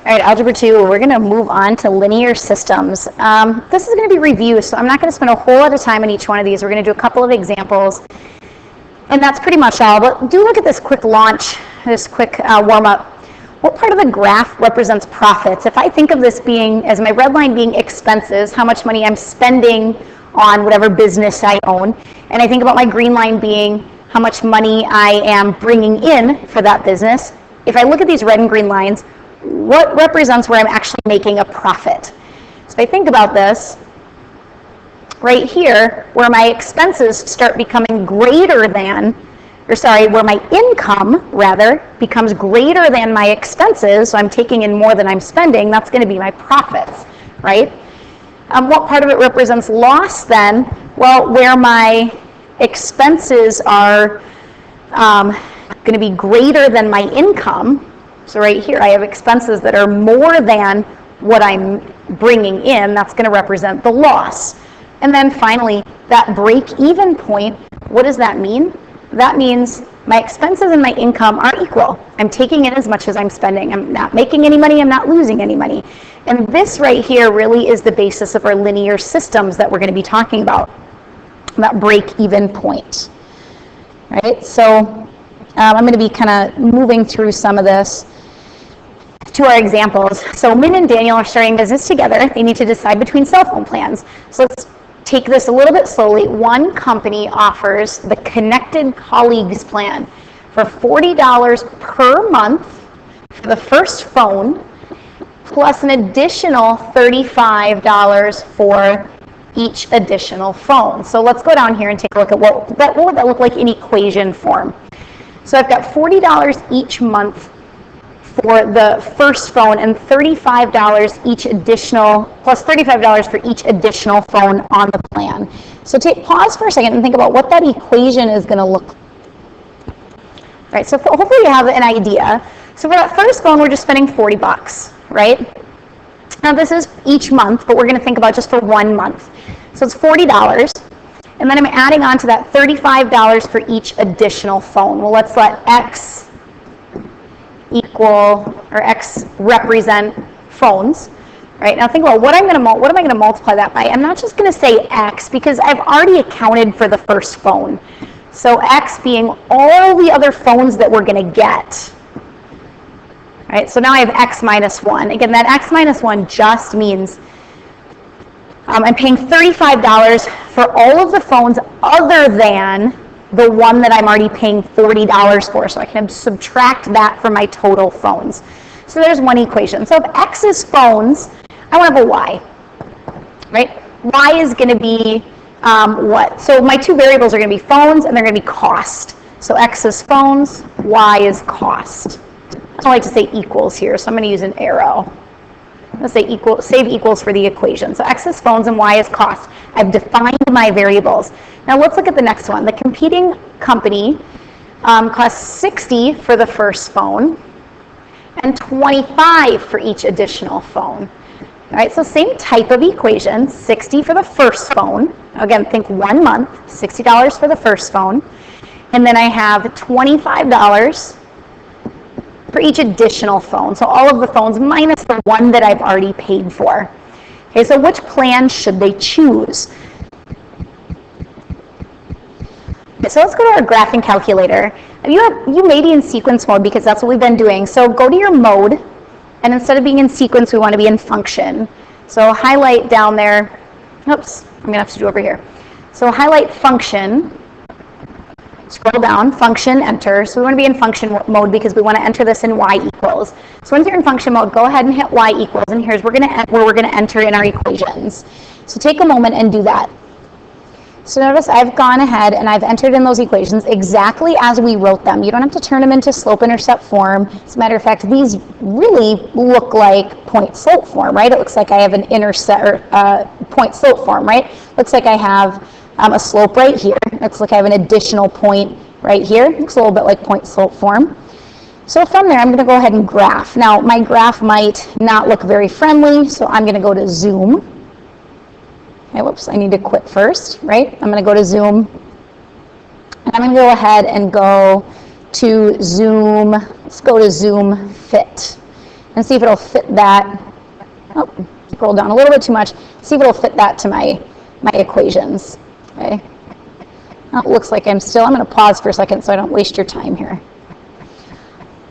All right, Algebra 2, we're going to move on to linear systems. This is going to be review, so I'm not going to spend a whole lot of time on each one of these. We're going to do a couple of examples, and that's pretty much all. But do look at this quick launch, this quick warm-up. What part of the graph represents profits? If I think of this being, as my red line being expenses, how much money I'm spending on whatever business I own, and I think about my green line being how much money I am bringing in for that business, if I look at these red and green lines, what represents where I'm actually making a profit? So if I think about this, right here, where my expenses start becoming greater than, where my income, rather, becomes greater than my expenses, so I'm taking in more than I'm spending, that's going to be my profits, right? What part of it represents loss then? Well, where my expenses are going to be greater than my income. So right here, I have expenses that are more than what I'm bringing in. That's going to represent the loss. And then finally, that break-even point, what does that mean? That means my expenses and my income are equal. I'm taking in as much as I'm spending. I'm not making any money. I'm not losing any money. And this right here really is the basis of our linear systems that we're going to be talking about, that break-even point. Right? So I'm going to be kind of moving through some of this to our examples. So Min and Daniel are starting business together. They need to decide between cell phone plans. So let's take this a little bit slowly. One company offers the Connected Colleagues plan for $40 per month for the first phone, plus an additional $35 for each additional phone. So let's go down here and take a look at what would that look like in equation form. So I've got $40 each month for the first phone and $35 each additional, plus $35 for each additional phone on the plan. So pause for a second and think about what that equation is going to look like. Right, so hopefully you have an idea. So for that first phone, we're just spending $40, right? Now this is each month, but we're going to think about just for 1 month. So it's $40, and then I'm adding on to that $35 for each additional phone. Well, let's let X X represent phones. Right, now think about what am I going to multiply that by? I'm not just going to say X because I've already accounted for the first phone. So X being all the other phones that we're going to get. Right, so now I have X minus 1. Again, that X minus 1 just means I'm paying $35 for all of the phones other than the one that I'm already paying $40 for. So I can subtract that from my total phones. So there's one equation. So if X is phones, I want to have a Y. Right? Y is going to be what? So my two variables are going to be phones and they're going to be cost. So X is phones, Y is cost. I don't like to say equals here, so I'm going to use an arrow. Let's say save equals for the equation. So X is phones and Y is cost. I've defined my variables. Now let's look at the next one. The competing company costs $60 for the first phone and $25 for each additional phone. All right, so same type of equation, $60 for the first phone. Again, think 1 month, $60 for the first phone. And then I have $25 for each additional phone. So all of the phones minus the one that I've already paid for. Okay, so which plan should they choose? Okay, so let's go to our graphing calculator. You may be in sequence mode because that's what we've been doing. So go to your mode, and instead of being in sequence, we want to be in function. So highlight down there. Oops, I'm going to have to do over here. So highlight function. Scroll down, function, enter. So we want to be in function mode because we want to enter this in y equals. So once you're in function mode, go ahead and hit y equals, and here's where we're going to enter in our equations. So take a moment and do that. So notice I've gone ahead and I've entered in those equations exactly as we wrote them. You don't have to turn them into slope-intercept form. As a matter of fact, these really look like point-slope form, right? It looks like I have an point-slope form, right? Looks like I have a slope right here. Looks like I have an additional point right here. Looks a little bit like point-slope form. So from there, I'm going to go ahead and graph. Now, my graph might not look very friendly, so I'm going to go to zoom. Okay, whoops, I need to quit first, right? I'm going to go to zoom. And I'm going to go ahead and go to zoom. Let's go to zoom fit. and see if it'll fit that. Oh, scroll down a little bit too much. See if it'll fit that to my equations. Okay. Oh, it looks like I'm going to pause for a second so I don't waste your time here.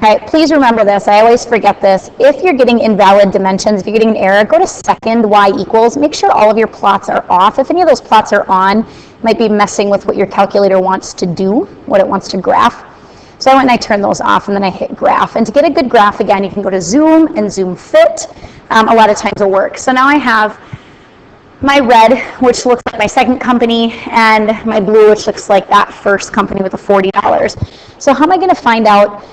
All right, please remember this. I always forget this. If you're getting invalid dimensions, if you're getting an error, go to second y equals. Make sure all of your plots are off. If any of those plots are on, it might be messing with what your calculator wants to do, what it wants to graph. So I went and I turned those off, and then I hit graph. And to get a good graph, again, you can go to zoom and zoom fit. A lot of times will work. So now I have my red, which looks like my second company, and my blue, which looks like that first company with the $40. So how am I going to find out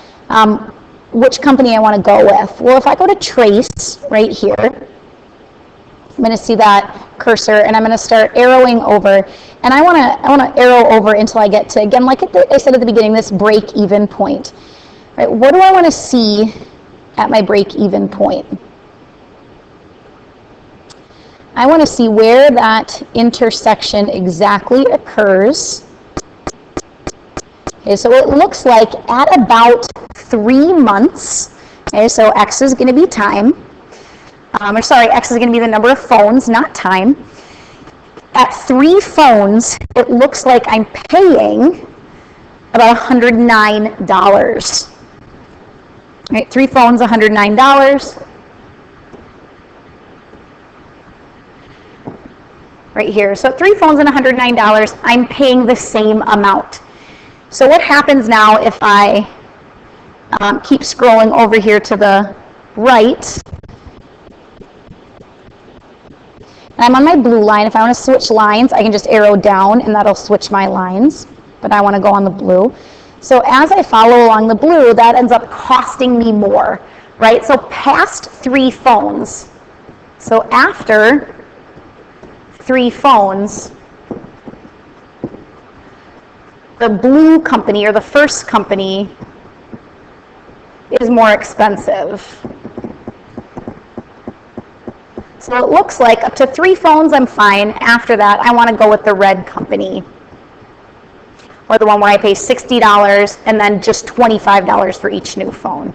which company I want to go with? Well, if I go to trace right here, I'm going to see that cursor, and I'm going to start arrowing over. And I want to arrow over until I get to, again, like I said at the beginning, this break-even point. Right? What do I want to see at my break-even point? I want to see where that intersection exactly occurs. Okay, so it looks like at about 3 months, okay, so X is going to be time, X is going to be the number of phones, not time. At 3 phones, it looks like I'm paying about $109. Right, 3 phones, $109. Right here, so 3 phones and $109, I'm paying the same amount. So what happens now if I keep scrolling over here to the right, and I'm on my blue line. If I want to switch lines, I can just arrow down and that'll switch my lines, but I want to go on the blue. So as I follow along the blue, that ends up costing me more, right? So past 3 phones, so after 3 phones, the blue company or the first company is more expensive. So it looks like up to 3 phones I'm fine. After that, I want to go with the red company, or the one where I pay $60 and then just $25 for each new phone.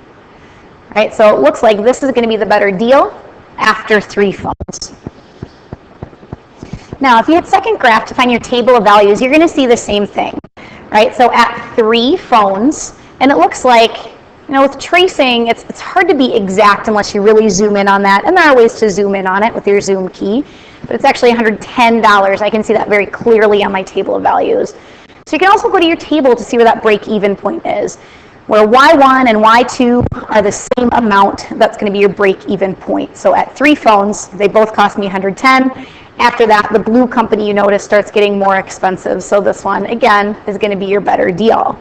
Right? So it looks like this is going to be the better deal after 3 phones. Now, if you hit second graph to find your table of values, you're going to see the same thing. Right? So at 3 phones, and it looks like, with tracing, it's hard to be exact unless you really zoom in on that, and there are ways to zoom in on it with your zoom key, but it's actually $110. I can see that very clearly on my table of values. So you can also go to your table to see where that break-even point is, where Y1 and Y2 are the same amount. That's going to be your break-even point. So at 3 phones, they both cost me $110. After that, the blue company, you notice, starts getting more expensive. So this one, again, is going to be your better deal.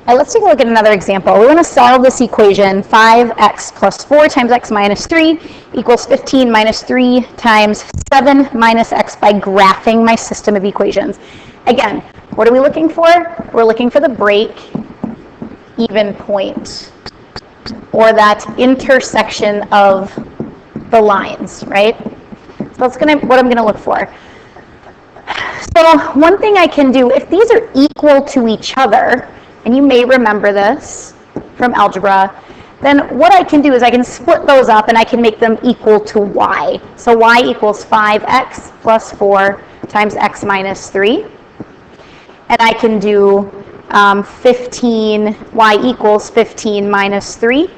All right, let's take a look at another example. We want to solve this equation, 5x plus 4 times x minus 3 equals 15 minus 3 times 7 minus x by graphing my system of equations. Again, what are we looking for? We're looking for the break-even point, or that intersection of the lines, right? So that's what I'm going to look for. So one thing I can do, if these are equal to each other, and you may remember this from algebra, then what I can do is I can split those up and I can make them equal to y. So y equals 5x plus 4 times x minus 3. And I can do y equals 15 minus 3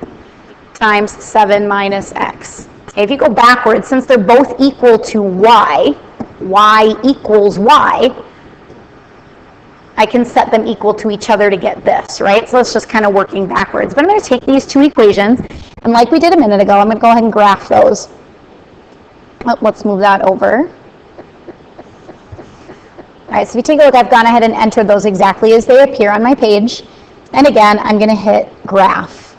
times 7 minus x. Okay, if you go backwards, since they're both equal to y equals y, I can set them equal to each other to get this, right? So it's just kind of working backwards. But I'm going to take these 2 equations, and like we did a minute ago, I'm going to go ahead and graph those. Oh, let's move that over. All right, so if you take a look, I've gone ahead and entered those exactly as they appear on my page. And again, I'm going to hit graph.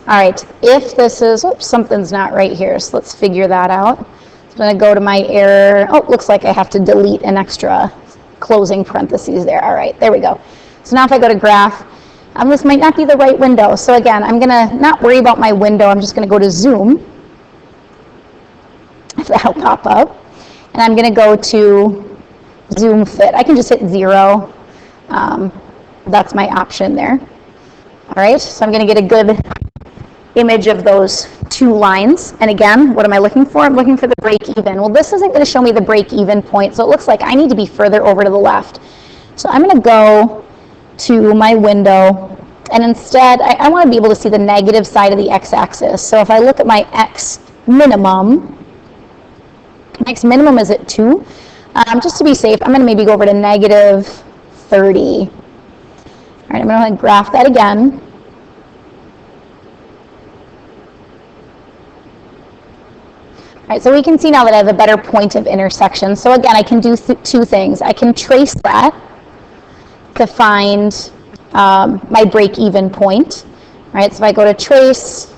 All right, if this is, oops, something's not right here, so let's figure that out. So I'm going to go to my error. Oh, looks like I have to delete an extra closing parentheses there. All right, there we go. So now if I go to graph, this might not be the right window. So again, I'm going to not worry about my window. I'm just going to go to zoom, if that'll pop up. And I'm going to go to zoom fit. I can just hit 0. That's my option there. All right, so I'm going to get a good image of those two lines. And again, what am I looking for? I'm looking for the break even. Well, this isn't going to show me the break even point, so it looks like I need to be further over to the left. So I'm going to go to my window, and instead, I want to be able to see the negative side of the x-axis. So if I look at my x minimum is at 2. Just to be safe, I'm going to maybe go over to negative 30. All right, I'm going to graph that again. All right, so we can see now that I have a better point of intersection. So again, I can do two things. I can trace that to find my break-even point. All right, so if I go to trace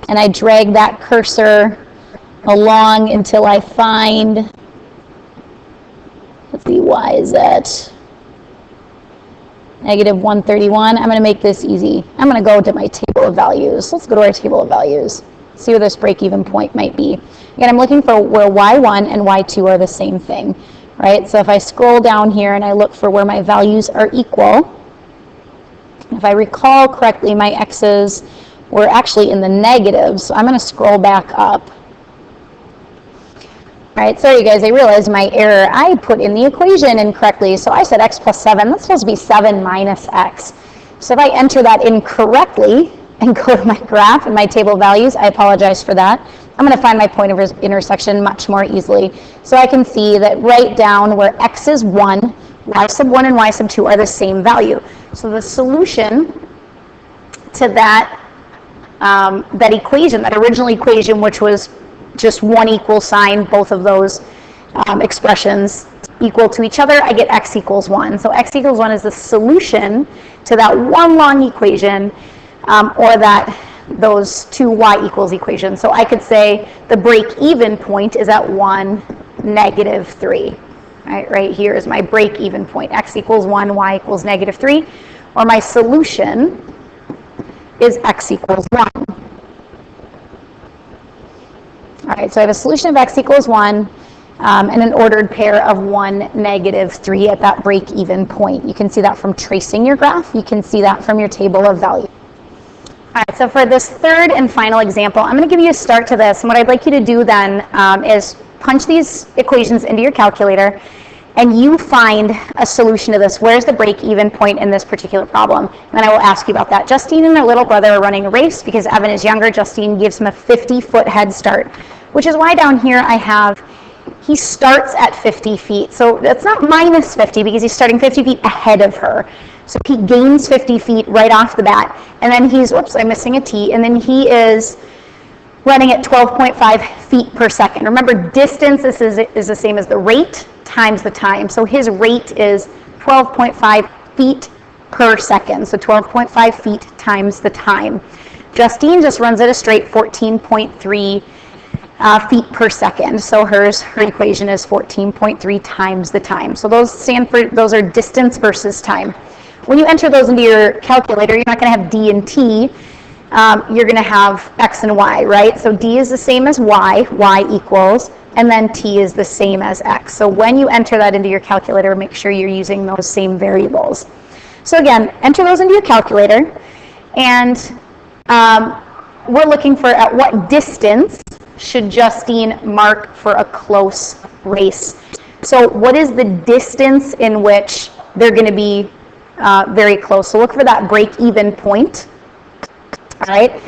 and I drag that cursor along until I find, let's see, why is that? Negative 131. I'm going to make this easy. I'm going to go to my table of values. Let's go to our table of values. See where this break-even point might be. Again, I'm looking for where y1 and y2 are the same thing, right? So if I scroll down here and I look for where my values are equal, if I recall correctly, my x's were actually in the negatives, so I'm going to scroll back up. All right, sorry guys, I realized my error. I put in the equation incorrectly, so I said x plus 7. That's supposed to be 7 minus x. So if I enter that incorrectly and go to my graph and my table of values, I apologize for that. I'm going to find my point of intersection much more easily. So I can see that right down where x is 1, y sub 1 and y sub 2 are the same value. So the solution to that, that equation, that original equation, which was just one equal sign, both of those expressions equal to each other, I get x equals 1. So x equals 1 is the solution to that one long equation, or that those two y equals equations. So I could say the break-even point is at 1, negative 3. Right here is my break-even point. X equals 1, y equals negative 3. Or my solution is x equals 1. All right, so I have a solution of x equals 1 and an ordered pair of 1, negative 3 at that break-even point. You can see that from tracing your graph. You can see that from your table of values. All right, so for this third and final example, I'm going to give you a start to this. And what I'd like you to do then is punch these equations into your calculator, and you find a solution to this. Where's the break-even point in this particular problem? And I will ask you about that. Justine and her little brother are running a race because Evan is younger. Justine gives him a 50-foot head start, which is why down here I have, he starts at 50 feet. So that's not minus 50 because he's starting 50 feet ahead of her. So he gains 50 feet right off the bat. And then he's, whoops, I'm missing a T. And then he is running at 12.5 feet per second. Remember, distance is the same as the rate times the time. So his rate is 12.5 feet per second. So 12.5 feet times the time. Justine just runs at a straight 14.3 feet per second. So her equation is 14.3 times the time. So those are distance versus time. When you enter those into your calculator, you're not going to have d and t. You're going to have x and y, right? So d is the same as y equals, and then t is the same as x. So when you enter that into your calculator, make sure you're using those same variables. So again, enter those into your calculator, and we're looking for at what distance should Justine mark for a close race. So what is the distance in which they're going to be very close? So look for that break-even point, all right?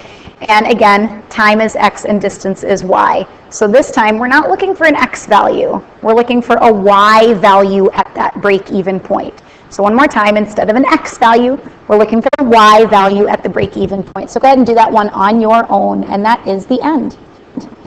And again, time is x and distance is y. So this time, we're not looking for an x value. We're looking for a y value at that break-even point. So one more time, instead of an x value, we're looking for a y value at the break-even point. So go ahead and do that one on your own, and that is the end.